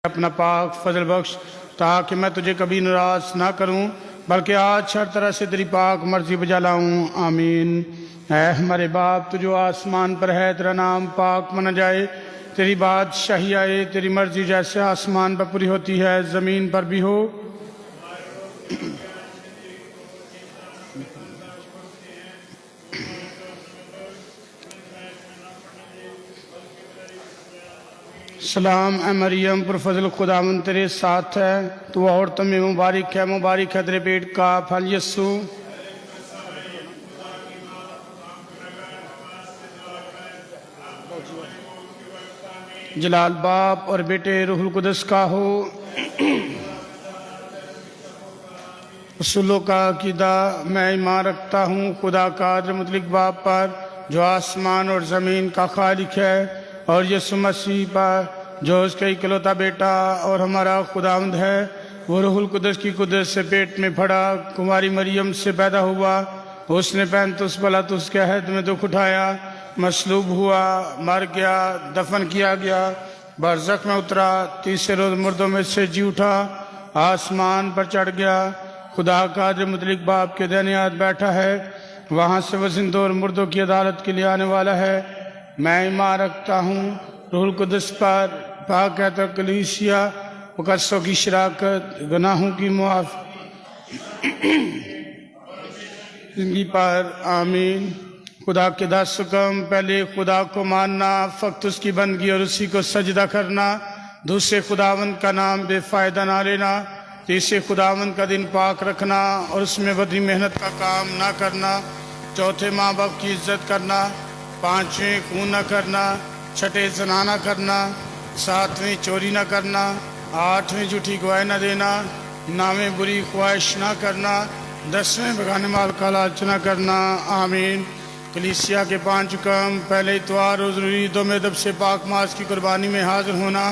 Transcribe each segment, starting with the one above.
اپنا پاک فضل بخش تاکہ میں تجھے کبھی ناراض نہ کروں بلکہ آج ہر طرح سے تیری پاک مرضی بجا لاؤں۔ آمین۔ اے ہمارے باپ تو جو آسمان پر ہے، تیرا نام پاک مانا جائے، تیری بادشاہی آئے، تیری مرضی جیسے آسمان پر پوری ہوتی ہے زمین پر بھی ہو۔ سلام اے مریم پر فضل خداوند تیرے ساتھ ہے، تو عورتوں میں مبارک ہے تیرے پیٹ کا پھل یسوع۔ جلال باپ اور بیٹے روح القدس کا ہو۔ رسولوں کا عقیدہ، میں ایمان رکھتا ہوں خدا قادر مطلق باپ پر جو آسمان اور زمین کا خالق ہے، اور یسوع مسیح پر جو اس کا اکلوتا بیٹا اور ہمارا خداوند ہے، وہ روح القدس کی قدرت سے پیٹ میں پھڑا، کنواری مریم سے پیدا ہوا، اس نے پینتوس پلاطس کے عہد میں دکھ اٹھایا، مصلوب ہوا، مر گیا، دفن کیا گیا، برزخ میں اترا، تیسرے روز مردوں میں سے جی اٹھا، آسمان پر چڑھ گیا، خدا قادر مطلق باپ کے دائیں ہاتھ بیٹھا ہے، وہاں سے وہ زندوں اور مردوں کی عدالت کے لیے آنے والا ہے۔ میں ایمان رکھتا ہوں روح القدس پر، پاک کلیسیا، مقدسوں کی شراکت، گناہوں کی معافی زندگی پر۔ آمین۔ خدا کے 10 حکم: پہلے خدا کو ماننا، فقط اس کی بندگی اور اسی کو سجدہ کرنا، دوسرے خداوند کا نام بے فائدہ نہ لینا، تیسرے خداوند کا دن پاک رکھنا اور اس میں بدی محنت کا کام نہ کرنا، چوتھے ماں باپ کی عزت کرنا، پانچویں خون نہ کرنا، چھٹے زنا نہ کرنا، ساتویں چوری نہ کرنا، آٹھویں جھوٹی گواہی نہ دینا، نویں بری خواہش نہ کرنا، 10ویں بیگانے مال کا لالچ نہ کرنا۔ آمین۔ کلیسیا کے 5 حکم: پہلے اتوار روز عیدوں میں ادب سے پاک ماس کی قربانی میں حاضر ہونا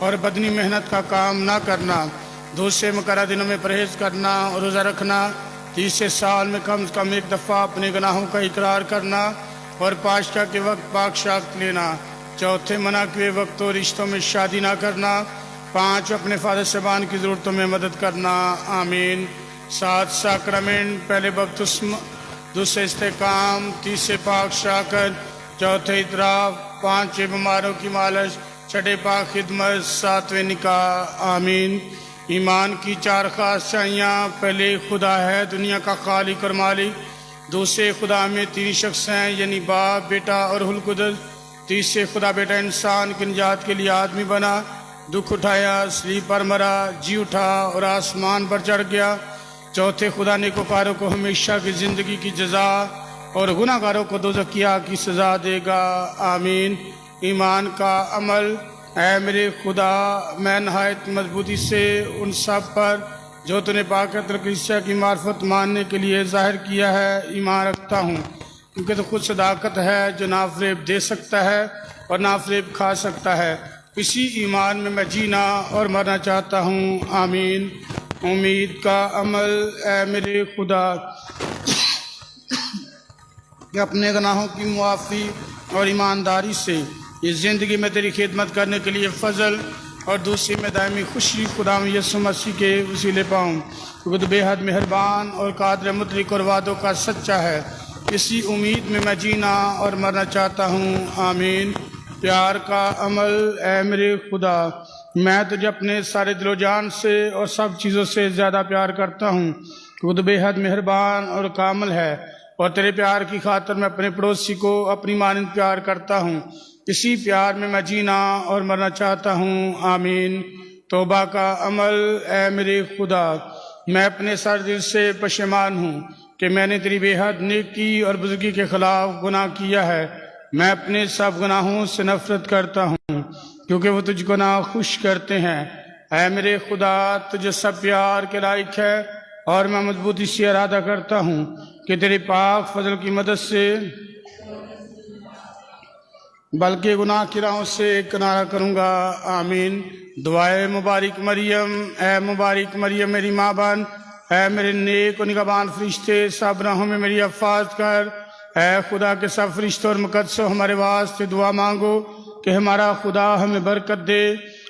اور بدنی محنت کا کام نہ کرنا، دوسرے مقررہ دنوں میں پرہیز کرنا اور روزہ رکھنا، تیسرے سال میں کم از کم 1 دفعہ اپنے گناہوں کا اقرار کرنا اور پاشکا کے وقت پاک شاخت لینا، چوتھے منع کیے وقتوں رشتوں میں شادی نہ کرنا، 5 اپنے فادر صاحبان کی ضرورتوں میں مدد کرنا۔ آمین۔ 7 ساکرامنٹ: پہلے بپتسم، دوسرے استحکام، تیسرے پاک شاخت، چوتھے اعتراف، 5ویں بیماروں کی مالش، چھٹے پاک خدمت، 7ویں نکاح۔ آمین۔ ایمان کی 4 خاص چائیاں: پہلے خدا ہے دنیا کا خالق اور مالک، دوسرے خدا میں 3 شخص ہیں یعنی باپ، بیٹا اور روح القدس، تیسرے خدا بیٹا انسان کی نجات کے لیے آدمی بنا، دکھ اٹھایا، صلیب پر مرا، جی اٹھا اور آسمان پر چڑھ گیا، چوتھے خدا نیکوکاروں کو ہمیشہ کی زندگی کی جزا اور گناہ گاروں کو دوزخ کی آگ کی سزا دے گا۔ آمین۔ ایمان کا عمل: اے میرے خدا، میں نہایت مضبوطی سے ان سب پر جو تو نے پاک کلیسیا کی معرفت ماننے کے لیے ظاہر کیا ہے ایمان رکھتا ہوں، کیونکہ تو خود صداقت ہے جو نہ فریب دے سکتا ہے اور نہ فریب کھا سکتا ہے۔ اسی ایمان میں جینا اور مرنا چاہتا ہوں۔ آمین۔ امید کا عمل: اے میرے خدا، کہ اپنے گناہوں کی معافی اور ایمانداری سے اس زندگی میں تیری خدمت کرنے کے لیے فضل اور دوسری میں دائمی خوشی خدا یسوع مسیح کے وسیلے پاؤں، کیونکہ تو بے حد مہربان اور قادر مطلق اور وعدوں کا سچا ہے۔ اسی امید میں جینا اور مرنا چاہتا ہوں۔ آمین۔ پیار کا عمل: اے میرے خدا، میں تجھے اپنے سارے دل و جان سے اور سب چیزوں سے زیادہ پیار کرتا ہوں، کیونکہ تو بے حد مہربان اور کامل ہے، اور تیرے پیار کی خاطر میں اپنے پڑوسی کو اپنی مانند پیار کرتا ہوں۔ اسی پیار میں جینا اور مرنا چاہتا ہوں۔ آمین۔ توبہ کا عمل: اے میرے خدا، میں اپنے سارے دل سے پشیمان ہوں کہ میں نے تیری بے حد نیکی اور بزرگی کے خلاف گناہ کیا ہے۔ میں اپنے سب گناہوں سے نفرت کرتا ہوں، کیونکہ وہ تجھ کو ناخوش کرتے ہیں۔ اے میرے خدا، تجھے سب پیار کے لائق ہے، اور میں مضبوطی سے ارادہ کرتا ہوں کہ تیرے پاک فضل کی مدد سے بلکہ گناہ کی راہوں سے کنارہ کروں گا۔ آمین۔ دعائے مبارک مریم: اے مبارک مریم میری ماں بن، اے میرے نیک و نگہبان فرشتے، سب راہوں میں میری حفاظت کر۔ اے خدا کے سب فرشتوں اور مقدسوں، ہمارے واسطے دعا مانگو کہ ہمارا خدا ہمیں برکت دے۔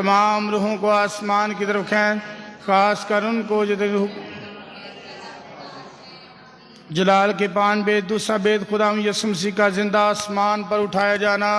تمام روحوں کو آسمان کی طرف کھینچ، خاص کر ان کو جو تیرے جلال کے پان بید دوسرا بید خدا یسوع مسیح کا زندہ آسمان پر اٹھایا جانا۔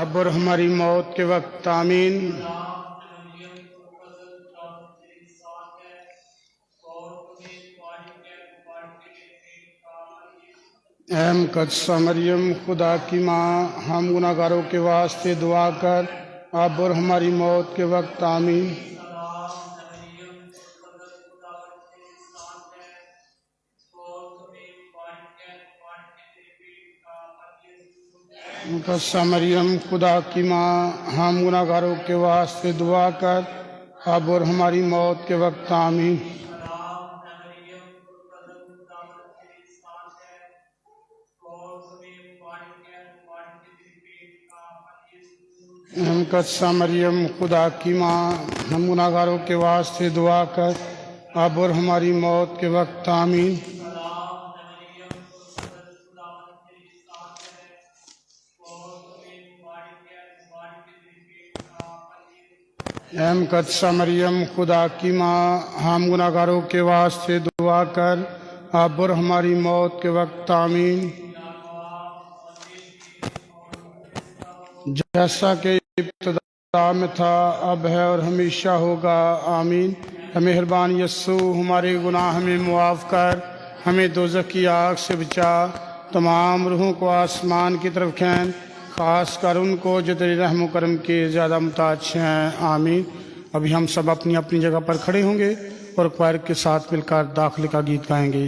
اب اور ہماری موت کے وقت آمین۔ اے مقدسہ مریم خدا کی ماں، ہم گناہ گاروں کے واسطے دعا کر اب اور ہماری موت کے وقت آمین۔ مقدسہ مریم خدا کی ماں، ہم گناہ گاروں کے واسطے دعا کر اب اور ہماری موت کے وقت آمین۔ مقدسہ مریم خدا کی ماں، ہم گناہ گاروں کے واسطے دعا کر اب اور ہماری موت کے وقت آمین۔ اے مقدسہ مریم خدا کی ماں، ہم گناہ گاروں کے واسطے دعا کر اب اور ہماری موت کے وقت آمین۔ جیسا کہ ابتدا میں تھا، اب ہے اور ہمیشہ ہوگا، آمین۔ اے مہربان یسوع، ہمارے گناہ ہمیں معاف کر، ہمیں دوزخ کی آگ سے بچا، تمام روحوں کو آسمان کی طرف کھینچ، خاص کر ان کو جو تیرے رحم و کرم کے زیادہ محتاج ہیں، آمین۔ ابھی ہم سب اپنی اپنی جگہ پر کھڑے ہوں گے اور کوائر کے ساتھ مل کر داخلے کا گیت گائیں گے۔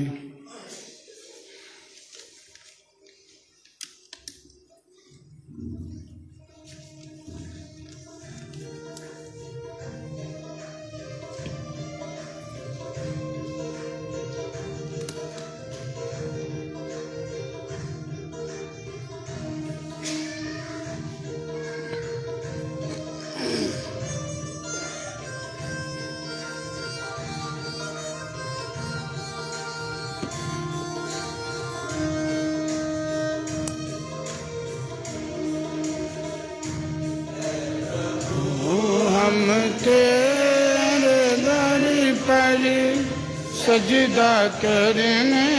ہم تیرے در پر سجدہ کرنے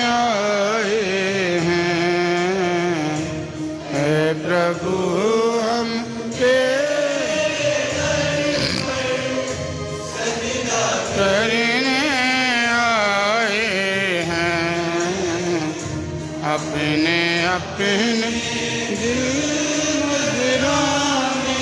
آئے ہیں، اے پربھو ہم تیرے در پر سجدہ کرنے آئے ہیں، اپنے اپنے دل نظرانے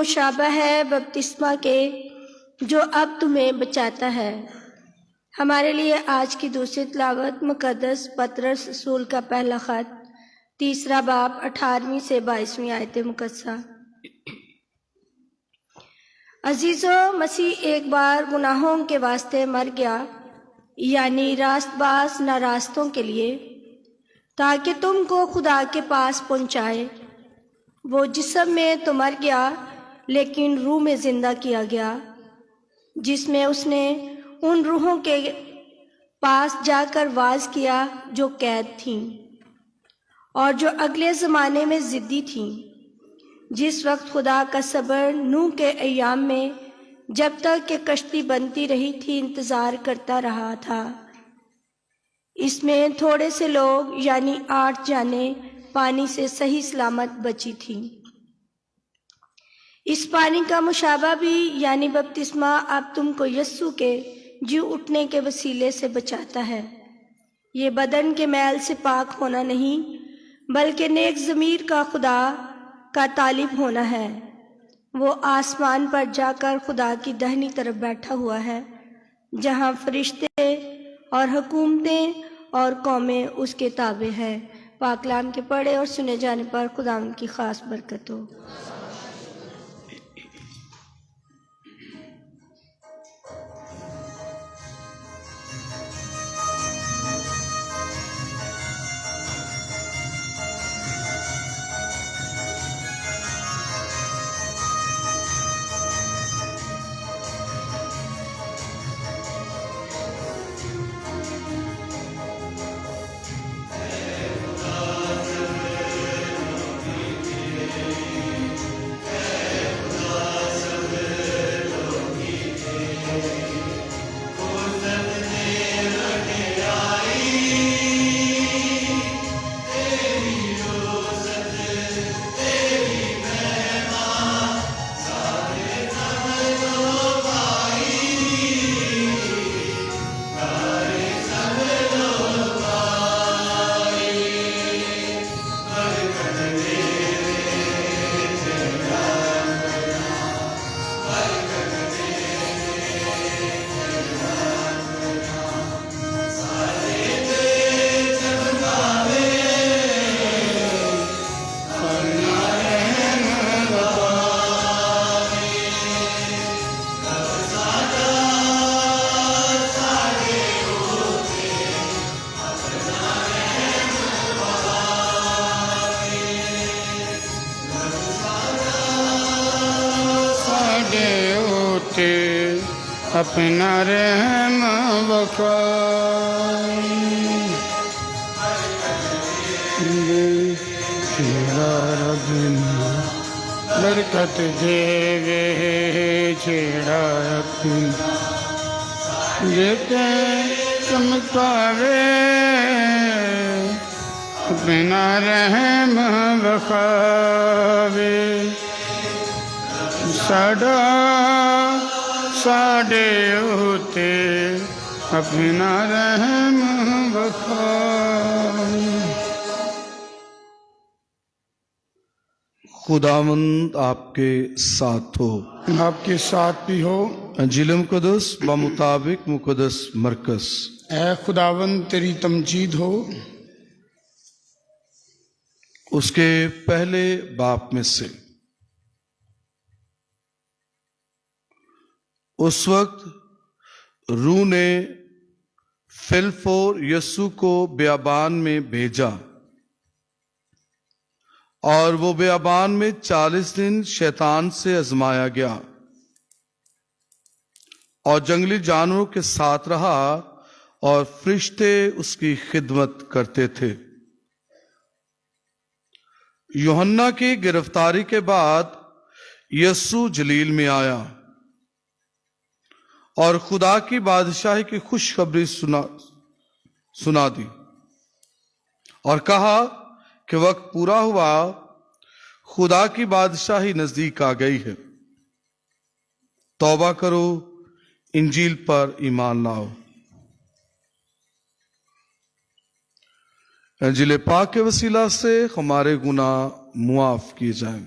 مشابہ ہے بپتسمہ کے جو اب تمہیں بچاتا ہے۔ ہمارے لیے آج کی دوسری تلاوت مقدس پطرس رسول کا پہلا خط 3 باب 18 سے 22 آیت مقدسہ۔ عزیزو، مسیح ایک بار گناہوں کے واسطے مر گیا، یعنی راست باز ناراستوں کے لیے، تاکہ تم کو خدا کے پاس پہنچائے۔ وہ جسم میں تو مر گیا لیکن روح میں زندہ کیا گیا، جس میں اس نے ان روحوں کے پاس جا کر واز کیا جو قید تھیں اور جو اگلے زمانے میں ضدی تھیں، جس وقت خدا کا صبر نوح کے ایام میں جب تک کہ کشتی بنتی رہی تھی انتظار کرتا رہا تھا۔ اس میں تھوڑے سے لوگ یعنی 8 جانیں پانی سے صحیح سلامت بچی تھیں۔ اس پانی کا مشابہ بھی یعنی بپتسمہ اب تم کو یسوع کے جی اٹھنے کے وسیلے سے بچاتا ہے۔ یہ بدن کے میل سے پاک ہونا نہیں بلکہ نیک ضمیر کا خدا کا طالب ہونا ہے۔ وہ آسمان پر جا کر خدا کی دہنی طرف بیٹھا ہوا ہے، جہاں فرشتے اور حکومتیں اور قومیں اس کے تابع ہیں۔ پاک کلام کے پڑھے اور سنے جانے پر خداوند کی خاص برکت ہو۔ اپنا رحم بخائے، تیرا رب برکت دے چھیڑا اپنا دیتے چمکاوے، اپنا رحم بخائے، ساڈے ہوتے اپنا رحم بخائے۔ خداوند آپ کے ساتھ ہو، آپ کے ساتھ بھی ہو۔ انجیل مقدس بمطابق مقدس مرکز۔ اے خداوند تیری تمجید ہو۔ اس کے پہلے باب میں سے اس وقت روح نے فلفور یسوع کو بیابان میں بھیجا، اور وہ بیابان میں 40 دن شیطان سے آزمایا گیا اور جنگلی جانوروں کے ساتھ رہا، اور فرشتے اس کی خدمت کرتے تھے۔ یوحنا کی گرفتاری کے بعد یسوع جلیل میں آیا اور خدا کی بادشاہی کی خوشخبری سنا دی، اور کہا کہ وقت پورا ہوا، خدا کی بادشاہی نزدیک آ گئی ہے، توبہ کرو، انجیل پر ایمان لاؤ۔ انجیل پاک کے وسیلہ سے ہمارے گناہ معاف کیے جائیں۔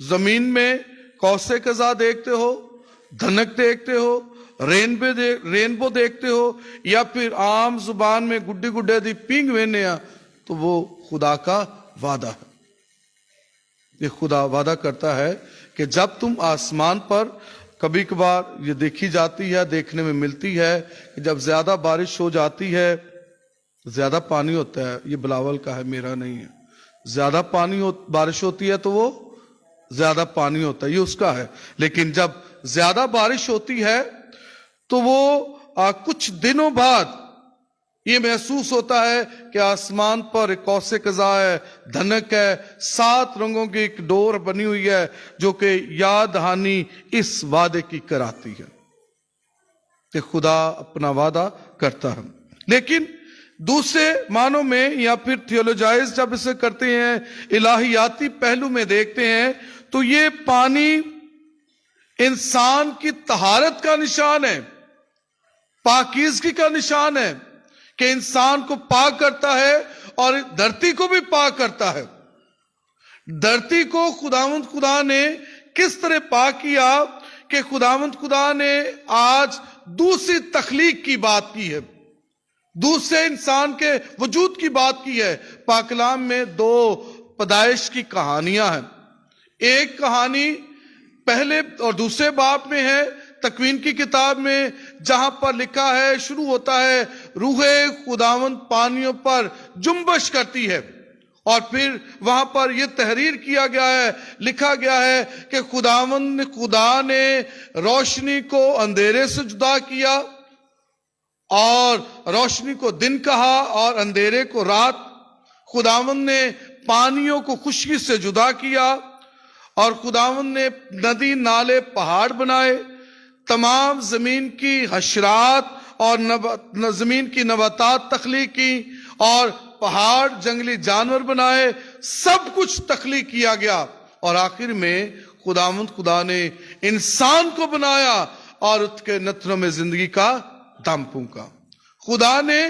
زمین میں کوسے قزا دیکھتے ہو، دھنک دیکھتے ہو، رینبو دیکھتے ہو، یا پھر عام زبان میں گڈی گڈے دی پینگ وینے ہیں، تو وہ خدا کا وعدہ ہے۔ یہ خدا وعدہ کرتا ہے کہ جب تم آسمان پر، کبھی کبھار یہ دیکھی جاتی ہے، دیکھنے میں ملتی ہے کہ جب زیادہ بارش ہو جاتی ہے، زیادہ پانی ہوتا ہے، یہ بلاول کا ہے، میرا نہیں ہے، زیادہ بارش ہوتی ہے تو وہ زیادہ پانی ہوتا ہے، یہ اس کا ہے، لیکن جب زیادہ بارش ہوتی ہے تو وہ کچھ دنوں بعد یہ محسوس ہوتا ہے کہ آسمان پر ایک کوسے قزا ہے، دھنک ہے، 7 رنگوں کی ایک ڈور بنی ہوئی ہے جو کہ یاد دہانی اس وعدے کی کراتی ہے کہ خدا اپنا وعدہ کرتا ہے۔ لیکن دوسرے معنوں میں یا پھر تھیولوجائز جب اسے کرتے ہیں، الہیاتی پہلو میں دیکھتے ہیں، تو یہ پانی انسان کی طہارت کا نشان ہے، پاکیزگی کا نشان ہے، کہ انسان کو پاک کرتا ہے اور دھرتی کو بھی پاک کرتا ہے۔ دھرتی کو خداوند خدا نے کس طرح پاک کیا کہ خداوند خدا نے آج دوسری تخلیق کی بات کی ہے، دوسرے انسان کے وجود کی بات کی ہے۔ پاک کلام میں 2 پیدائش کی کہانیاں ہیں۔ ایک کہانی پہلے اور دوسرے باب میں ہے، تکوین کی کتاب میں، جہاں پر لکھا ہے، شروع ہوتا ہے، روح خداوند پانیوں پر جنبش کرتی ہے، اور پھر وہاں پر یہ تحریر کیا گیا ہے، لکھا گیا ہے کہ خدا نے روشنی کو اندھیرے سے جدا کیا، اور روشنی کو دن کہا اور اندھیرے کو رات۔ خداوند نے پانیوں کو خشکی سے جدا کیا، اور خداوند نے ندی، نالے، پہاڑ بنائے، تمام زمین کی حشرات اور زمین کی نباتات تخلیق کی، اور پہاڑ، جنگلی جانور بنائے، سب کچھ تخلیق کیا گیا، اور آخر میں خداوند خدا نے انسان کو بنایا اور اس کے نتنوں میں زندگی کا دم پھونکا۔ خدا نے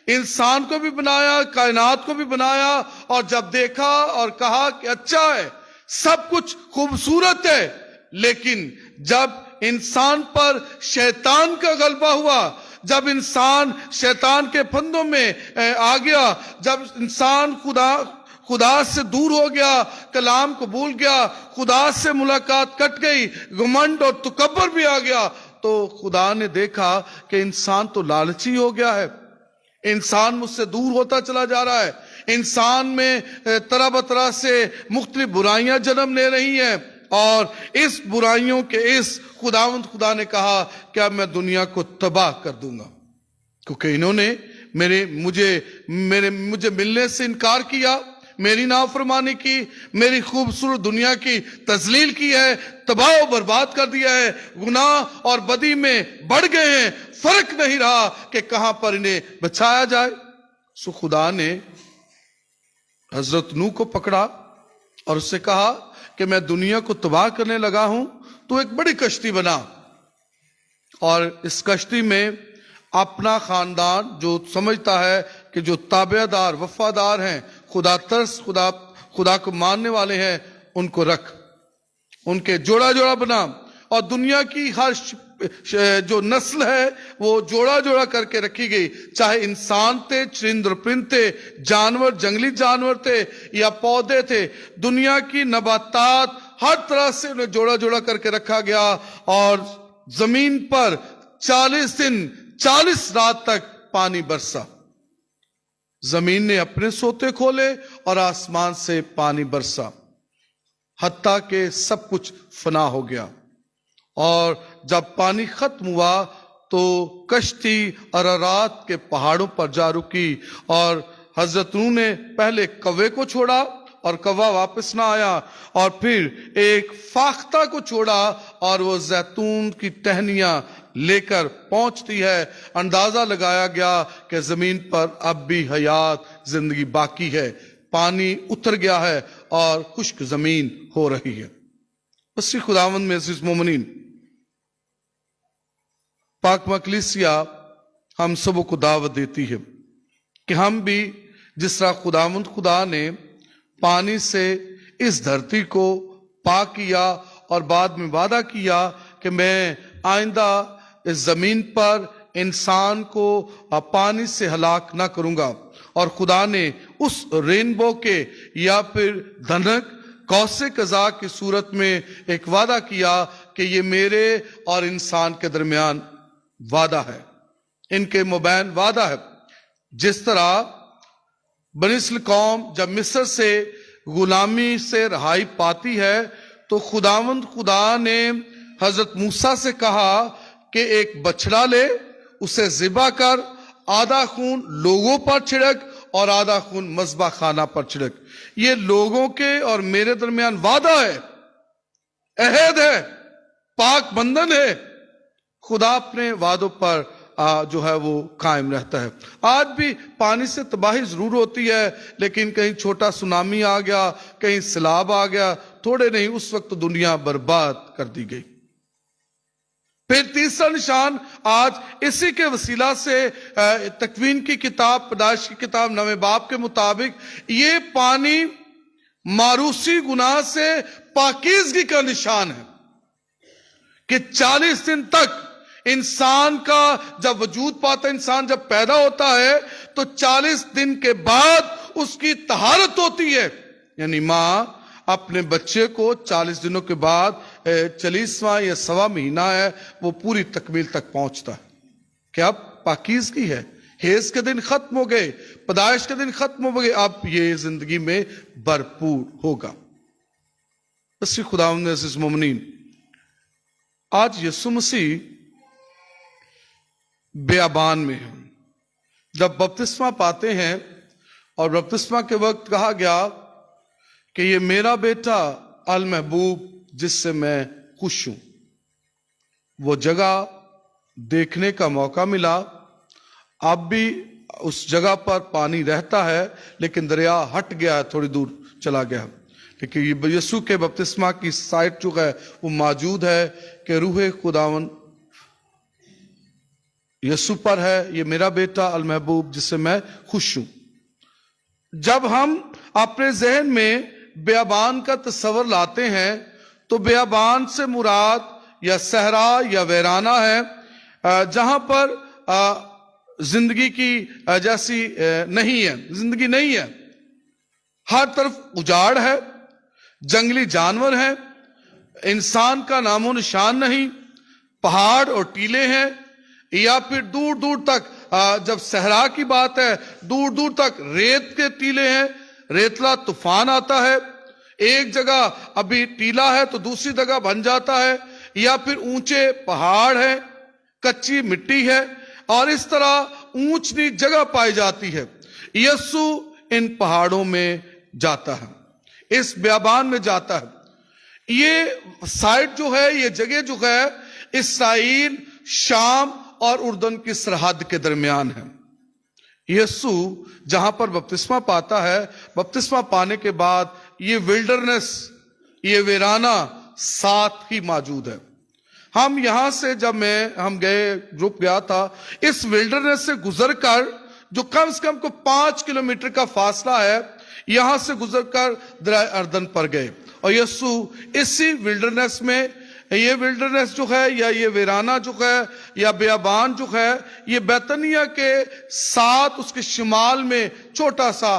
انسان کو بھی بنایا، کائنات کو بھی بنایا، اور جب دیکھا اور کہا کہ اچھا ہے، سب کچھ خوبصورت ہے، لیکن جب انسان پر شیطان کا غلبہ ہوا، جب انسان شیطان کے پھندوں میں آ گیا، جب انسان خدا سے دور ہو گیا، کلام کو بھول گیا، خدا سے ملاقات کٹ گئی، گھمنڈ اور تکبر بھی آ گیا، تو خدا نے دیکھا کہ انسان تو لالچی ہو گیا ہے، انسان مجھ سے دور ہوتا چلا جا رہا ہے، انسان میں طرح بطرح سے مختلف برائیاں جنم لے رہی ہیں، اور اس برائیوں کے اس خداوند خدا نے کہا کہ اب میں دنیا کو تباہ کر دوں گا، کیونکہ انہوں نے مجھے ملنے سے انکار کیا، میری نافرمانی کی، میری خوبصورت دنیا کی تذلیل کی ہے، تباہ و برباد کر دیا ہے، گناہ اور بدی میں بڑھ گئے ہیں، فرق نہیں رہا کہ کہاں پر انہیں بچایا جائے۔ سو خدا نے حضرت نوح کو پکڑا اور اس سے کہا کہ میں دنیا کو تباہ کرنے لگا ہوں، تو ایک بڑی کشتی بنا، اور اس کشتی میں اپنا خاندان جو سمجھتا ہے کہ جو تابع دار، وفادار ہیں، خدا کو ماننے والے ہیں، ان کو رکھ، ان کے جوڑا جوڑا بنا، اور دنیا کی ہر جو نسل ہے وہ جوڑا جوڑا کر کے رکھی گئی، چاہے انسان تھے، چرند اور پرند تھے، جانور، جنگلی جانور تھے یا پودے تھے، دنیا کی نباتات، ہر طرح سے انہیں جوڑا جوڑا کر کے رکھا گیا، اور زمین پر 40 دن 40 رات تک پانی برسا۔ زمین نے اپنے سوتے کھولے اور آسمان سے پانی برسا، حتیٰ کہ سب کچھ فنا ہو گیا، اور جب پانی ختم ہوا تو کشتی ارارات کے پہاڑوں پر جا رکی، اور حضرت نوح نے پہلے کوے کو چھوڑا اور کوا واپس نہ آیا، اور پھر ایک فاختہ کو چھوڑا اور وہ زیتون کی ٹہنیاں لے کر پہنچتی ہے۔ اندازہ لگایا گیا کہ زمین پر اب بھی حیات، زندگی باقی ہے، پانی اتر گیا ہے اور خشک زمین ہو رہی ہے۔ مسیح خداوند میں عزیز مومنین، پاک مکلیسیا ہم سب کو دعوت دیتی ہے کہ ہم بھی جس طرح خداوند خدا نے پانی سے اس دھرتی کو پاک کیا اور بعد میں وعدہ کیا کہ میں آئندہ اس زمین پر انسان کو پانی سے ہلاک نہ کروں گا، اور خدا نے اس رینبو کے یا پھر دھنک کوسے قضا کی صورت میں ایک وعدہ کیا کہ یہ میرے اور انسان کے درمیان وعدہ ہے، ان کے مبین وعدہ ہے۔ جس طرح بنی اسرائیل قوم جب مصر سے غلامی سے رہائی پاتی ہے تو خدا نے حضرت موسیٰ سے کہا کہ ایک بچڑا لے، اسے ذبح کر، آدھا خون لوگوں پر چھڑک اور آدھا خون مذبح خانہ پر چھڑک۔ یہ لوگوں کے اور میرے درمیان وعدہ ہے، عہد ہے، پاک بندھن ہے۔ خدا اپنے وعدوں پر جو ہے وہ قائم رہتا ہے۔ آج بھی پانی سے تباہی ضرور ہوتی ہے، لیکن کہیں چھوٹا سونامی آ گیا، کہیں سیلاب آ گیا، تھوڑے نہیں، اس وقت دنیا برباد کر دی گئی۔ پھر تیسرا نشان آج اسی کے وسیلہ سے تکوین کی کتاب، پیدائش کی کتاب 9 باب کے مطابق یہ پانی معروسی گناہ سے پاکیزگی کا نشان ہے کہ 40 دن تک انسان کا جب وجود پاتا ہے، انسان جب پیدا ہوتا ہے تو 40 دن کے بعد اس کی طہارت ہوتی ہے، یعنی ماں اپنے بچے کو 40 دنوں کے بعد 40واں یا 1.25 مہینہ ہے وہ پوری تکمیل تک پہنچتا ہے کہ اب پاکیزگی ہے، حیض کے دن ختم ہو گئے، پیدائش کے دن ختم ہو گئے، اب یہ زندگی میں بھرپور ہوگا۔ اسی خداوند عزیز مومنین، آج یسوع مسیح بیابان میں ہیں۔ جب بپتسمہ پاتے ہیں اور بپتسمہ کے وقت کہا گیا کہ یہ میرا بیٹا المحبوب جس سے میں خوش ہوں، وہ جگہ دیکھنے کا موقع ملا۔ اب بھی اس جگہ پر پانی رہتا ہے لیکن دریا ہٹ گیا ہے، تھوڑی دور چلا گیا، لیکن یسوع کے بپتسمہ کی سائٹ جو ہے وہ موجود ہے کہ روح خداوند یسوع پر ہے، یہ میرا بیٹا المحبوب جس سے میں خوش ہوں۔ جب ہم اپنے ذہن میں بیابان کا تصور لاتے ہیں تو بیابان سے مراد یا صحرا یا ویرانہ ہے، جہاں پر زندگی کی جیسی نہیں ہے، زندگی نہیں ہے، ہر طرف اجاڑ ہے، جنگلی جانور ہیں، انسان کا نام و نشان نہیں، پہاڑ اور ٹیلے ہیں، یا پھر دور دور تک جب صحرا کی بات ہے دور دور تک ریت کے ٹیلے ہیں، ریتلا طوفان آتا ہے، ایک جگہ ابھی ٹیلا ہے تو دوسری جگہ بن جاتا ہے، یا پھر اونچے پہاڑ ہیں، کچی مٹی ہے، اور اس طرح اونچ نیچ جگہ پائی جاتی ہے۔ یسوع ان پہاڑوں میں جاتا ہے، اس بیابان میں جاتا ہے۔ یہ سائٹ جو ہے، یہ جگہ جو ہے اسرائیل، شام اور اردن کی سرحد کے درمیان ہے۔ یسوع جہاں پر بپتسمہ پاتا ہے، بپتسمہ پانے کے بعد یہ ولڈرنس، یہ ویرانہ ساتھ ہی موجود ہے۔ ہم یہاں سے جب ہم گئے، گروپ گیا تھا، اس ولڈرنس سے گزر کر جو کم سے کم کو 5 کلومیٹر کا فاصلہ ہے، یہاں سے گزر کر دریا اردن پر گئے، اور یسوع اسی ولڈرنس میں، یہ ولڈرنس جو ہے یا یہ ویرانہ جو ہے یا بیابان جو ہے، یہ بیتنیہ کے ساتھ اس کے شمال میں چھوٹا سا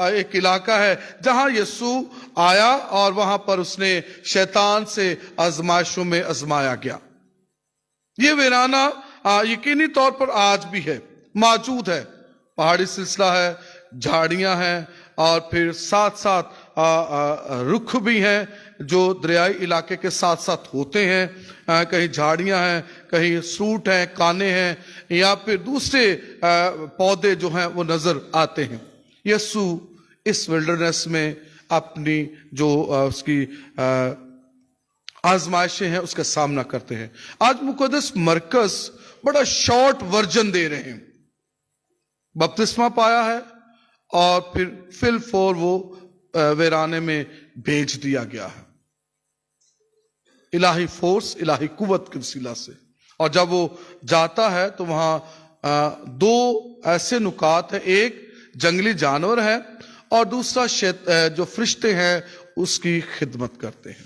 ایک علاقہ ہے جہاں یسوع آیا اور وہاں پر اس نے شیطان سے آزمائشوں میں آزمایا گیا۔ یہ ویرانہ یقینی طور پر آج بھی ہے، موجود ہے، پہاڑی سلسلہ ہے، جھاڑیاں ہیں، اور پھر ساتھ ساتھ رکھ بھی ہیں جو دریائی علاقے کے ساتھ ساتھ ہوتے ہیں، کہیں جھاڑیاں ہیں، کہیں سروٹ ہیں، کانے ہیں، یا پھر دوسرے پودے جو ہیں وہ نظر آتے ہیں۔ یسوع اس ولڈرنس میں اپنی جو اس کی آزمائشیں ہیں اس کا سامنا کرتے ہیں۔ آج مقدس مرکز بڑا شارٹ ورژن دے رہے ہیں، بپتسمہ پایا ہے اور پھر فل فور وہ ویرانے میں بھیج دیا گیا ہے، الہی فورس، الہی قوت کے وسیلہ سے۔ اور جب وہ جاتا ہے تو وہاں 2 ایسے نکات ہیں، ایک جنگلی جانور ہیں اور دوسرا جو فرشتے ہیں اس کی خدمت کرتے ہیں۔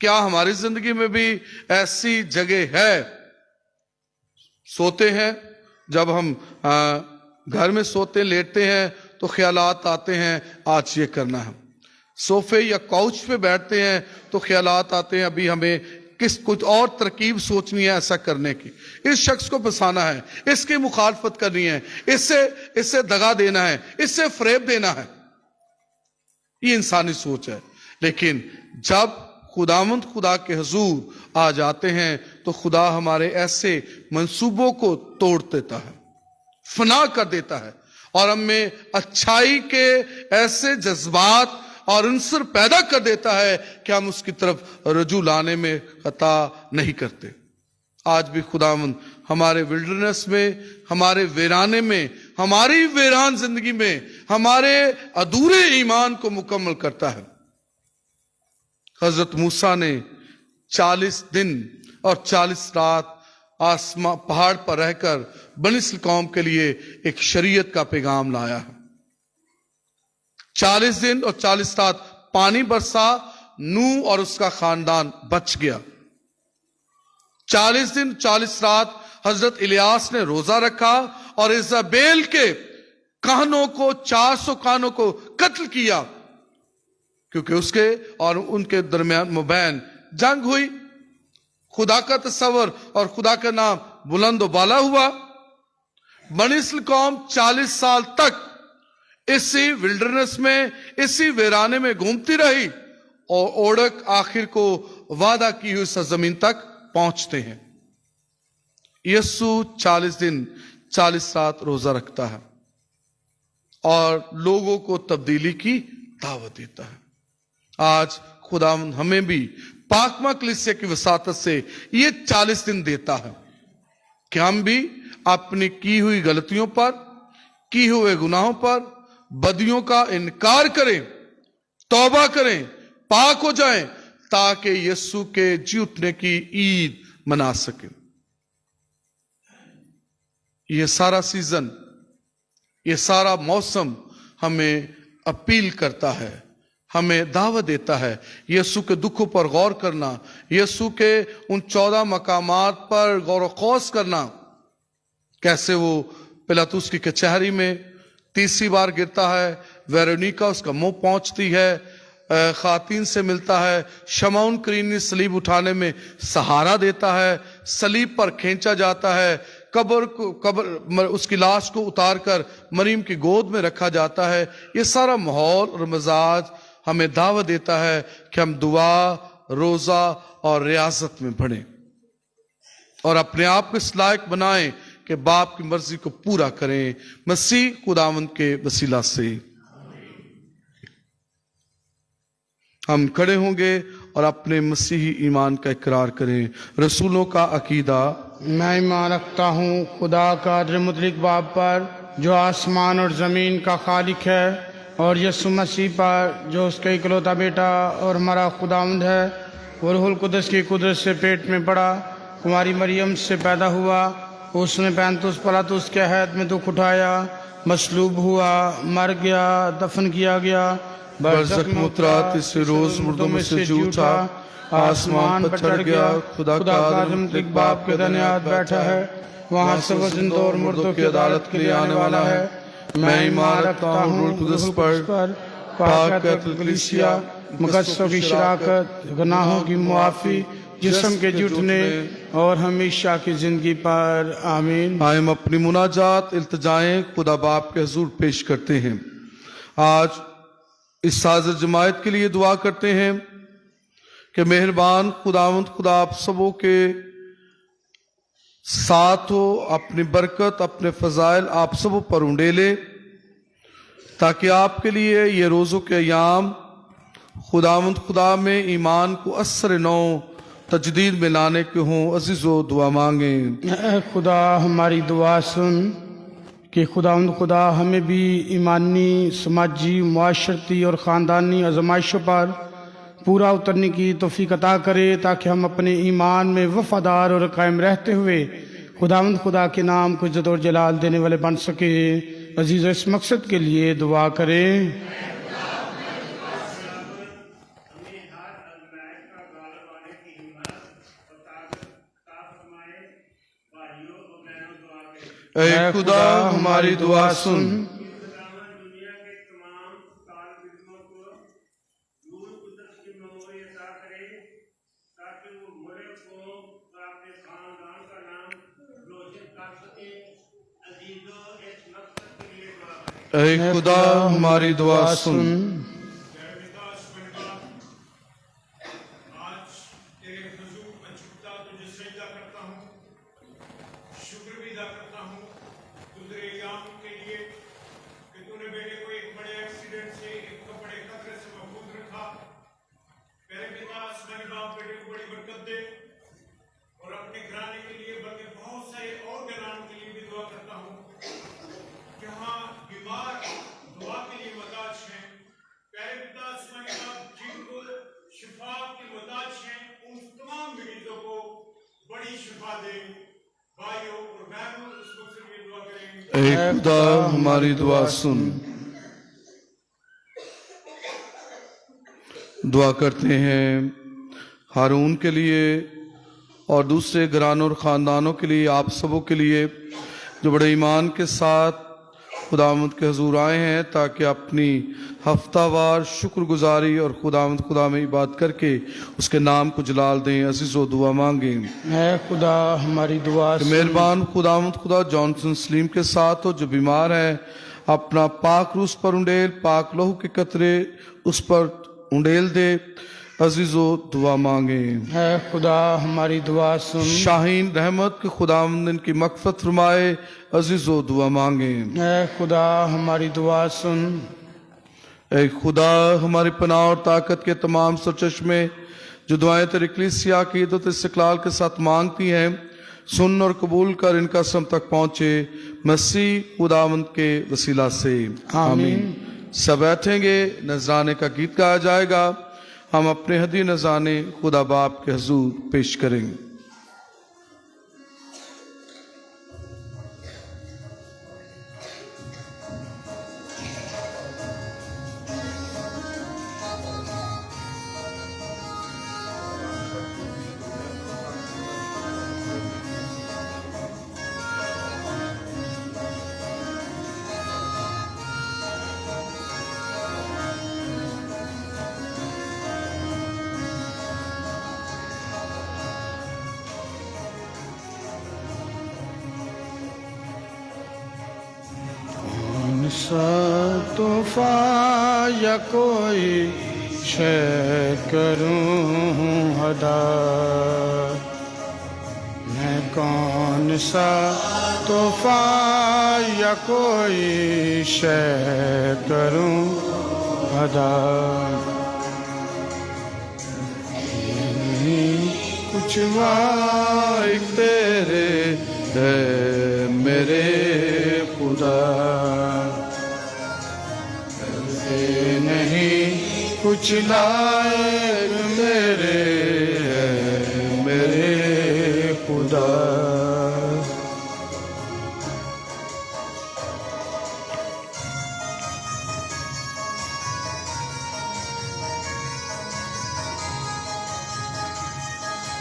کیا ہماری زندگی میں بھی ایسی جگہ ہے؟ سوتے ہیں، جب ہم گھر میں سوتے لیٹتے ہیں تو خیالات آتے ہیں آج یہ کرنا ہے. صوفے یا کوچ پہ بیٹھتے ہیں تو خیالات آتے ہیں ابھی ہمیں کچھ اور ترکیب سوچنی ہے ایسا کرنے کی، اس شخص کو پھنسانا ہے، اس کی مخالفت کرنی ہے، اس سے دغا دینا ہے، اس سے فریب دینا ہے. یہ انسانی سوچ ہے. لیکن جب خداوند خدا کے حضور آ جاتے ہیں تو خدا ہمارے ایسے منصوبوں کو توڑ دیتا ہے، فنا کر دیتا ہے، اور ہم میں اچھائی کے ایسے جذبات اور عنصر پیدا کر دیتا ہے کہ ہم اس کی طرف رجوع لانے میں خطا نہیں کرتے. آج بھی خداوند ہمارے ولڈرنس میں، ہمارے ویرانے میں، ہماری ویران زندگی میں ہمارے ادھورے ایمان کو مکمل کرتا ہے. حضرت موسیٰ نے 40 دن اور 40 رات پہاڑ پر رہ کر بنی اسرائیل قوم کے لیے ایک شریعت کا پیغام لایا ہے. 40 دن اور 40 رات پانی برسا، نوح اور اس کا خاندان بچ گیا. 40 دن 40 رات حضرت الیاس نے روزہ رکھا اور ایزابیل کے کہنوں کو 400 کہنوں کو قتل کیا، کیونکہ اس کے اور ان کے درمیان مبین جنگ ہوئی. خدا کا تصور اور خدا کا نام بلند و بالا ہوا. بنی اسرائیل قوم 40 سال تک اسی ولڈرنس میں، اسی ویرانے میں گھومتی رہی، اور اوڑک آخر کو وعدہ کی ہوئی سرزمین تک پہنچتے ہیں. یسوع 40 دن 40 رات روزہ رکھتا ہے اور لوگوں کو تبدیلی کی دعوت دیتا ہے. آج خدا ہمیں بھی پاکمہ کلیسیا کی وساطت سے یہ 40 دن دیتا ہے کہ ہم بھی اپنی کی ہوئی غلطیوں پر، کی ہوئے گناہوں پر، بدیوں کا انکار کریں، توبہ کریں، پاک ہو جائیں، تاکہ یسوع کے جی اٹھنے کی عید منا سکیں. یہ سارا سیزن، یہ سارا موسم ہمیں اپیل کرتا ہے، ہمیں دعوت دیتا ہے یسوع کے دکھوں پر غور کرنا، یسوع کے ان 14 مقامات پر غور و خوض کرنا. کیسے وہ پلاطس کی کچہری میں 30 بار گرتا ہے، ویرونیکا اس کا منہ پہنچتی ہے، خواتین سے ملتا ہے، شمعون کرینی صلیب اٹھانے میں سہارا دیتا ہے، صلیب پر کھینچا جاتا ہے، قبر اس کی لاش کو اتار کر مریم کی گود میں رکھا جاتا ہے. یہ سارا ماحول اور مزاج ہمیں دعوت دیتا ہے کہ ہم دعا، روزہ اور ریاضت میں بڑھیں اور اپنے آپ کو اس لائق بنائیں کہ باپ کی مرضی کو پورا کریں، مسیح خداوند کے وسیلہ سے. ہم کھڑے ہوں گے اور اپنے مسیحی ایمان کا اقرار کریں. رسولوں کا عقیدہ. میں ایمان رکھتا ہوں خدا قادر مطلق باپ پر جو آسمان اور زمین کا خالق ہے، اور یسوع مسیح پر جو اس کا اکلوتا بیٹا اور ہمارا خداوند ہے، وہ روح القدس کی قدرت سے پیٹ میں پڑا، کماری مریم سے پیدا ہوا، اس نے پینتوس پلاطس کے عہد میں دکھ اٹھایا، مصلوب ہوا، مر گیا، دفن کیا گیا، برزخ میں اترا، تیسرے روز مردوں میں سے جی اٹھا، آسمان پر چڑھ گیا، خدا کا مطلق باپ کے دائیں ہاتھ بیٹھا ہے، وہاں سے وہ زندوں اور مردوں کی عدالت کے لیے آنے والا ہے. میں ایمان رکھتا ہوں روح القدس پر، پاک کلیسیا، مقدسوں کی شراکت، گناہوں کی معافی، جسم کے جی اٹھنے اور ہمیشہ کی زندگی پر. آمین. ہم اپنی مناجات، التجائیں خدا باپ کے حضور پیش کرتے ہیں. آج اس حاضر جماعت کے لیے دعا کرتے ہیں کہ مہربان خداوند خدا آپ سبوں کے ساتھ ہو، اپنی برکت، اپنے فضائل آپ سبوں پر انڈیلے، تاکہ آپ کے لیے یہ روزوں کے ایام خداوند خدا میں ایمان کو اثر نو تجدید میں لانے کے ہوں. عزیزو دعا مانگیں. اے خدا ہماری دعا سن کہ خداوند خدا ہمیں بھی ایمانی، سماجی، معاشرتی اور خاندانی آزمائشوں پر پورا اترنے کی توفیق عطا کرے، تاکہ ہم اپنے ایمان میں وفادار اور قائم رہتے ہوئے خداوند خدا کے نام کو عزت اور جلال دینے والے بن سکے. عزیزو اس مقصد کے لیے دعا کریں. اے خدا ہماری دعا سن، دنیا کے تمام طالبوں کو نور قدرت کی مموری عطا کرے تاکہ وہ مرے قوم اور اپنے خاندان کا نام روشن کر سکے۔ عزیزوں، اس مقصد کے لیے دعا کریں۔ اے خدا ہماری دعا سن، آج تیرے حضور میں جھکتا تجھے سجدہ کرتا ہوں، شکر بھی ادا کرتا ہوں گزرے ایام کے لیے کہ تو نے بیٹے کو ایک بڑے ایکسیڈنٹ سے، ایک بڑے خطرے سے محفوظ رکھا۔ میرے پتا آسمانی باپ بیٹے کو بڑی برکت دے اور اپنے گھرانے کے لیے بلکہ بہت سارے اور گھرانوں کے لیے بھی دعا کرتا ہوں جہاں بیمار دعا کے لیے محتاج ہیں۔ پیارے پتا آسمانی باپ جن کو شفا کی محتاج ہیں ان تمام مریضوں کو بڑی شفا دے۔ بھائیوں اور بہنوں اس وقت سے یہ دعا کریں۔ اے خدا ہماری دعا سن۔ دعا کرتے ہیں ہارون کے لیے اور دوسرے گھرانوں اور خاندانوں کے لیے، آپ سبوں کے لیے جو بڑے ایمان کے ساتھ خداوند کے حضور آئے ہیں تاکہ اپنی ہفتہ وار شکر گزاری اور خدا میں عبادت کر کے اس کے نام کو جلال دیں۔ عزیز و دعا مانگیں۔ اے خدا ہماری دعا کہ مہربان خداوند خدا جانسن سلیم کے ساتھ ہو جو بیمار ہے، اپنا پاک روح پر انڈیل، پاک لہو کے قطرے اس پر انڈیل دے۔ عزیز و دعا مانگیں۔ اے خدا ہماری دعا سن۔ شاہین رحمت کے خداوند ان کی مغفرت فرمائے۔ عزیز و دعا مانگیں۔ اے خدا ہماری دعا سن۔ اے خدا ہماری پناہ اور طاقت کے تمام سرچشمے جو دعائیں تیری کلیسیا کی عزت استقلال کے ساتھ مانگتی ہیں، سن اور قبول کر ان کا سم تک پہنچے مسیح خداوند کے وسیلہ سے آمین۔ سب بیٹھیں گے، نذرانے کا گیت گایا جائے گا، ہم اپنے ہدیہ نذرانے خدا باپ کے حضور پیش کریں گے۔ سا طوفان یا کوئی شے کروں ادا، میں کون سا طوفان یا کوئی شے کروں ادا، کچھ وائق تیرے ہے میرے خدا، نہیں کچھ لائق میرے خدا۔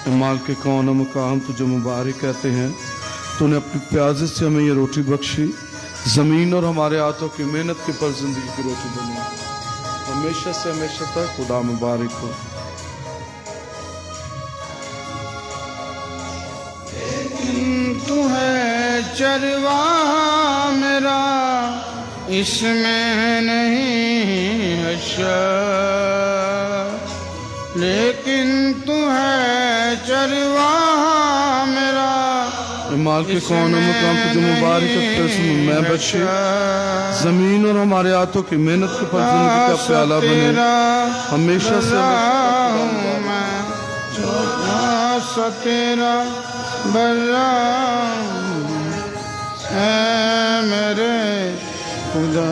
مال کے کون مقام تجھے مبارک کہتے ہیں، تو نے اپنی پیازے سے ہمیں یہ روٹی بخشی، زمین اور ہمارے ہاتھوں کی محنت کے پر زندگی کی روٹی بنی، ہمیشہ سے ہمیشہ تک خدا مبارک ہو۔ تو ہے چرواہا میرا، اس میں نہیں حشر، لیکن تو ہے چرواہا میرا، مال کے کون مقام تجھے مبارک کرتے ہیں، میں بچے زمین اور ہمارے ہاتھوں کی محنت کے پر زندگی کا پیالہ بنے، ہمیشہ سے سا تیرا برا، اے میرے خدا،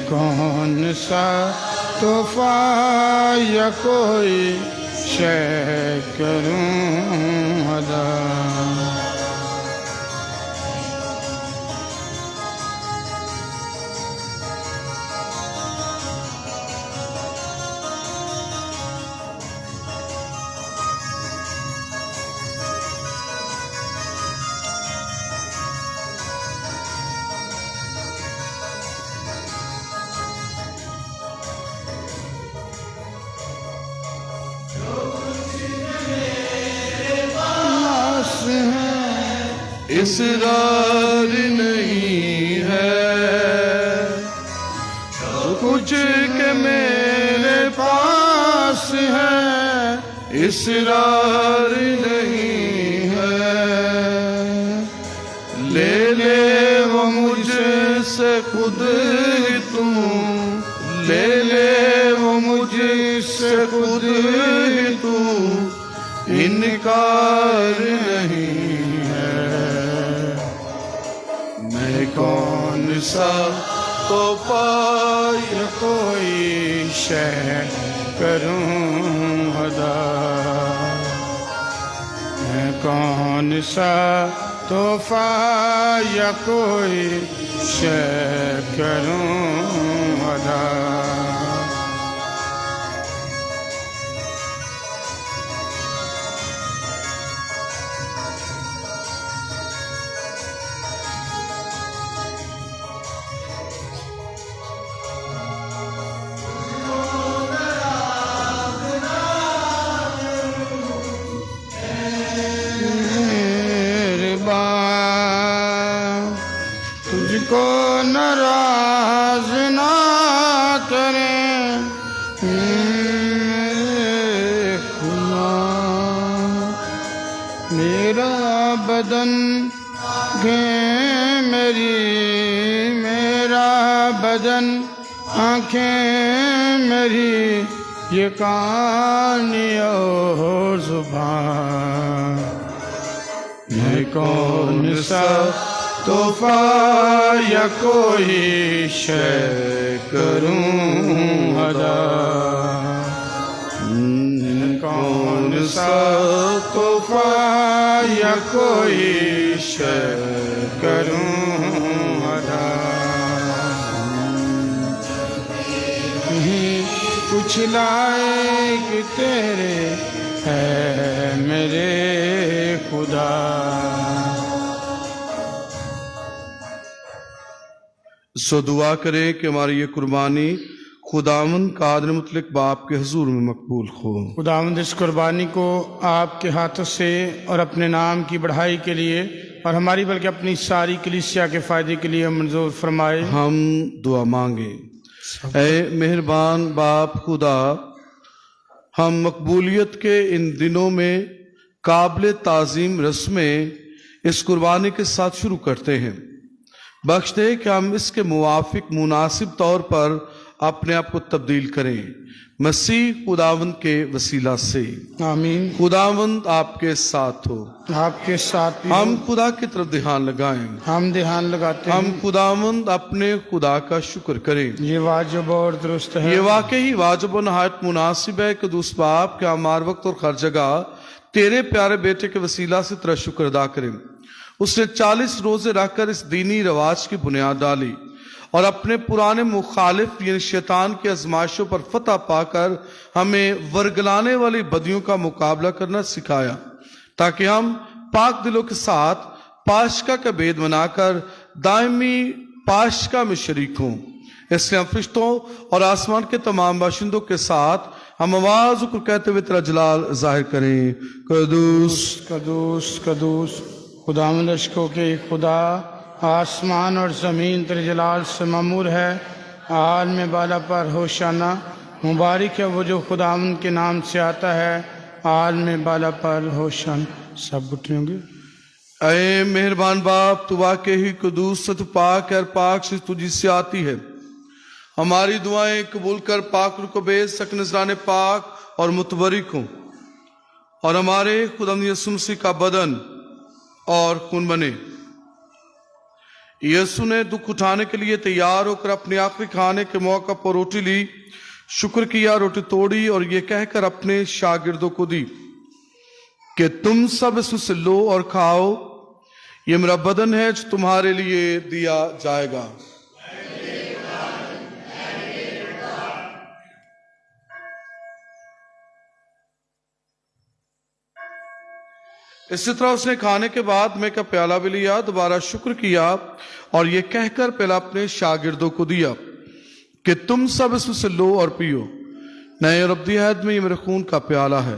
کون سا طوفان یا کوئی شے کروں ادا، اصرار نہیں ہے کچھ کہ میرے پاس ہے، اصرار نہیں ہے، لے لے وہ مجھ سے خود ہی تو، لے لے وہ مجھ سے خود ہی تو، انکار نہیں ہے۔ میں کون سا تحفہ یا کوئی شے کروں ادا، میں کون سا تحفہ یا کوئی شے کروں ادا۔ تجھ کو ناراض نہ کریں میرے خدا، میرا بدن آنکھیں میری، میرا بدن آنکھیں میری، یہ کان اور زبان، میں کون سا تحفہ یا کوئی شے کروں ادا، کون سا تحفہ یا کوئی شے کروں ادا۔ کچھ لائق تیرے ہے میرے خدا۔ سو دعا کریں کہ ہماری یہ قربانی خداوند قادر مطلق باپ کے حضور میں مقبول ہو۔ خداوند اس قربانی کو آپ کے ہاتھوں سے اور اپنے نام کی بڑھائی کے لیے اور ہماری بلکہ اپنی ساری کلیسیا کے فائدے کے لیے منظور فرمائے۔ ہم دعا مانگیں۔ اے مہربان باپ خدا، ہم مقبولیت کے ان دنوں میں قابل تعظیم رسمیں اس قربانی کے ساتھ شروع کرتے ہیں۔ بخش دے کہ ہم اس کے موافق مناسب طور پر اپنے آپ کو تبدیل کریں، مسیح خداوند کے وسیلہ سے۔ آمین۔ خداوند آپ کے ساتھ ہو۔ آپ کے ساتھ بھی ہم خدا کی طرف دھیان لگائیں۔ ہم دھیان لگاتے ہم ہیں۔ خداوند اپنے خدا کا شکر کریں۔ یہ واجب اور درست ہے۔ یہ واقعی واجب و نہایت مناسب ہے کہ دوست باپ کے ہمار وقت اور ہر جگہ تیرے پیارے بیٹے کے وسیلہ سے تیرا شکر ادا کریں۔ اس نے 40 روزے رکھ کر اس دینی رواج کی بنیاد ڈالی اور اپنے پرانے مخالف یعنی شیطان کی آزمائشوں پر فتح پا کر ہمیں ورگلانے والی بدیوں کا مقابلہ کرنا سکھایا، تاکہ ہم پاک دلوں کے ساتھ پاشکا کا بید منا کر دائمی پاشکا میں شریک ہوں۔ اس لیے ہم فرشتوں اور آسمان کے تمام باشندوں کے ساتھ ہم آواز کو کہتے ہوئے تیرا جلال ظاہر کریں، قدوس قدوس قدوس خداوند اشکوں کے خدا، آسمان اور زمین تیرے جلال سے معمور ہے۔ عالم بالا پر ہوشانہ، مبارک ہے وہ جو خداوند کے نام سے آتا ہے۔ عالم بالا پر ہوشانہ۔ سب اٹھیں گے۔ اے مہربان باپ، تو واقعی ہی قدوس تو پاک ہے اور پاک سے تجھی سے آتی ہے۔ ہماری دعائیں قبول کر پاک روح کو بے سک نذران پاک اور متبرک ہوں، اور ہمارے خداوند یسوع مسیح کا بدن اور خون بنے۔ یسوع نے دکھ اٹھانے کے لیے تیار ہو کر اپنے آخری کھانے کے موقع پر روٹی لی، شکر کیا، روٹی توڑی اور یہ کہہ کر اپنے شاگردوں کو دی کہ تم سب اس میں سے لو اور کھاؤ، یہ میرا بدن ہے جو تمہارے لیے دیا جائے گا۔ اسی طرح اس نے کھانے کے بعد میں کا پیالہ بھی لیا، دوبارہ شکر کیا اور یہ کہہ کر پیالہ اپنے شاگردوں کو دیا کہ تم سب اس میں سے لو اور پیو، نئے اور ابدی عہد میں یہ میرے خون کا پیالہ ہے۔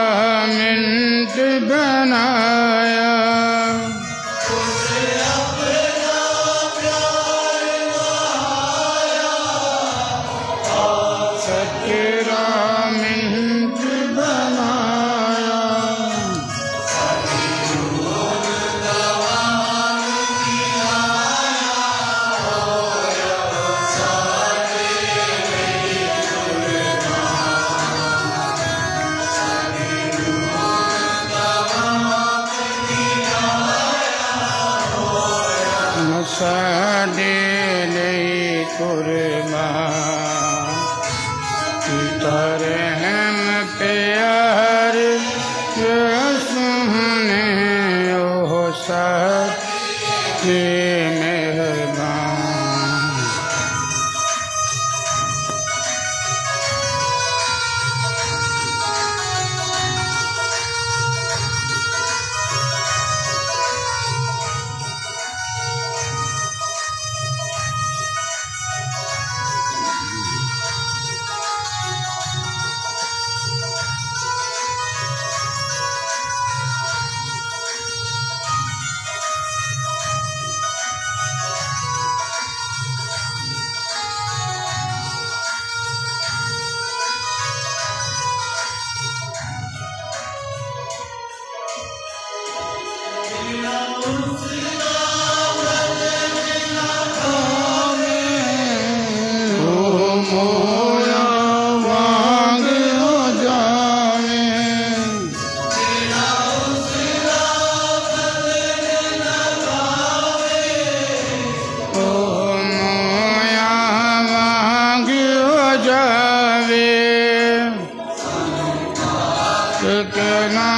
سکرامنٹ بنایا سکرامنٹ بنایا ساڈے قربان پیتا رحم پیار سونے او سچے مہربان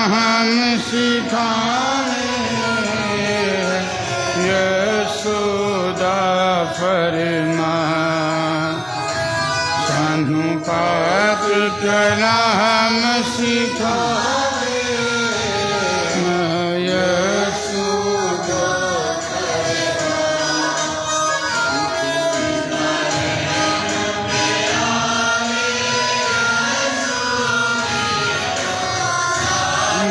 ہم سکھائیں یسودا فرمان سانو پاک کرنا ہم سکھائیں یسودا